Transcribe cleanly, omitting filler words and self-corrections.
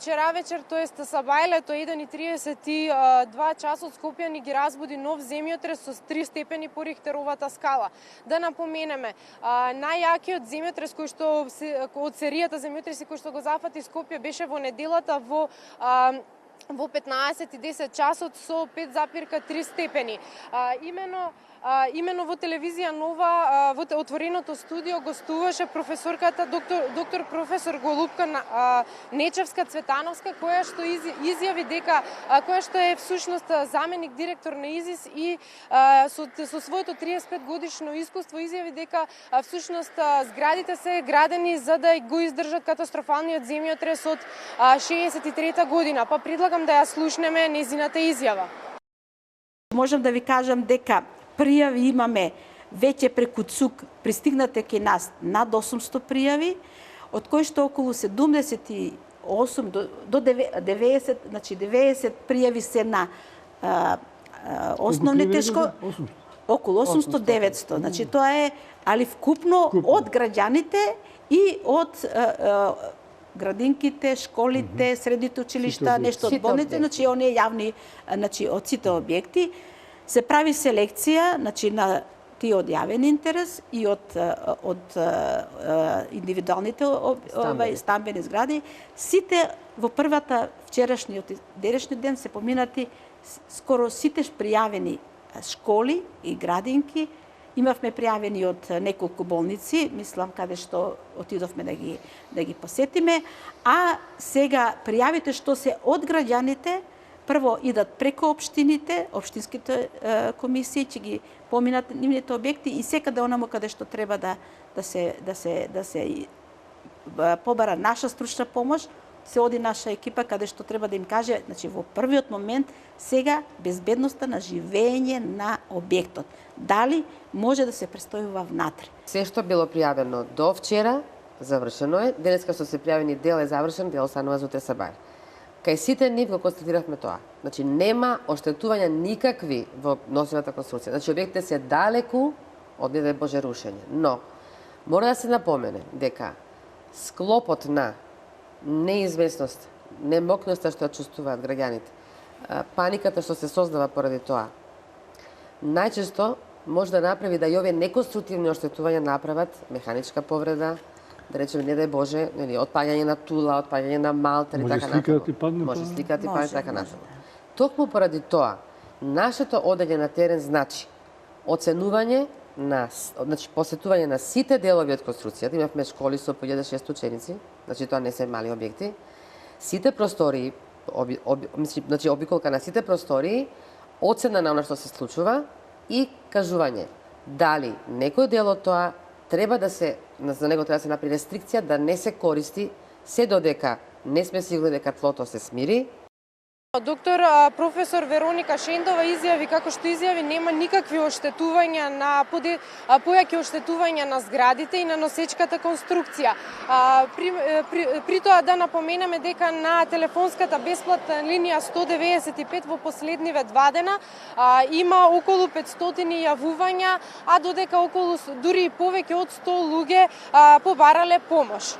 вчера вечер, тоест сабајлето 1:32 часот Скопје ни ги разбуди нов земјотрес со 3 степени по Рихтеровата скала. Да напоменеме, најјакиот земјотрес кој што од серијата земјотреси кој што го зафати Скопје беше во неделата во 15:10 часот со 5,3 степени. Именно во телевизија Нова, во отвореното студио гостуваше професорката доктор професор Голубка Нечевска Цветановска, која што изјави дека која што е всушност заменик директор на ИЗИС и со своето 35 годишно искуство изјави дека всушност зградите се градени за да го издржат катастрофалниот земјотрес од 63 година. Па предлагам да ја слушнеме нејзината изјава. Можам да ви кажам дека пријави имаме веќе преку ЦУК пристигнате кај нас над 800 пријави, од кои што околу 78 до 90, значи 90 пријави се на основните школи, околу 800-900. Значи тоа е, али вкупно од граѓаните и од градинките, школите, средните училишта, нешто од болниците, значи оние јавни, значи од сите објекти. Се прави селекција, значи на тие од јавен интерес и од индивидуалните стамбени згради. Сите во првата вчерашниот и денешниот ден се поминати скоро сите пријавени школи и градинки. Имавме пријавени од неколку болници, мислам каде што отидовме да ги посетиме, а сега пријавите што се од граѓаните прво идат преку општините, општинските комисии ќе ги поминат нивните објекти и секаде онаму каде што треба да се побара наша стручна помош, се оди наша екипа каде што треба да им каже, значи во првиот момент сега безбедноста на живење на објектот. Дали може да се престојува внатре? Се што било пријавено до вчера завршено е, денеска што се пријавени дел е завршен, дел останува за утре сабајле. Кај сите нив го констатиравме тоа. Значи нема оштетувања никакви во носивната конструкција. Значи објектите се далеку од не дај Боже рушење. Но мора да се напомене дека склопот на неизвестност, немокноста што ја чувствуваат граѓаните, паниката што се создава поради тоа, најчесто може да направи да и овие неконструктивни оштетувања направат механичка повреда, да речеме, не дај Боже, отпаѓање на тула, отпаѓање на малтер и така натаму. Може сликати падне така натаму. Токму поради тоа, нашето одење на терен значи оценување значи посетување на сите делови од конструкцијата. Имавме школи со по 1600 ученици, значи тоа не се мали објекти. Сите простории, значи обиколка на сите простории, оцена на она што се случува и кажување дали некој дел од тоа треба да се, за него треба да се направи рестрикција да не се користи се додека не сме сигурни дека тлото се смири. Доктор професор Вероника Шендова изјави како што изјави нема никакви оштетувања на појаки оштетувања на зградите и на носечката конструкција. При тоа да напоменеме дека на телефонската бесплатна линија 195 во последниве 2 дена има околу 500 јавувања, а додека околу дури и повеќе од 100 луѓе побарале помош.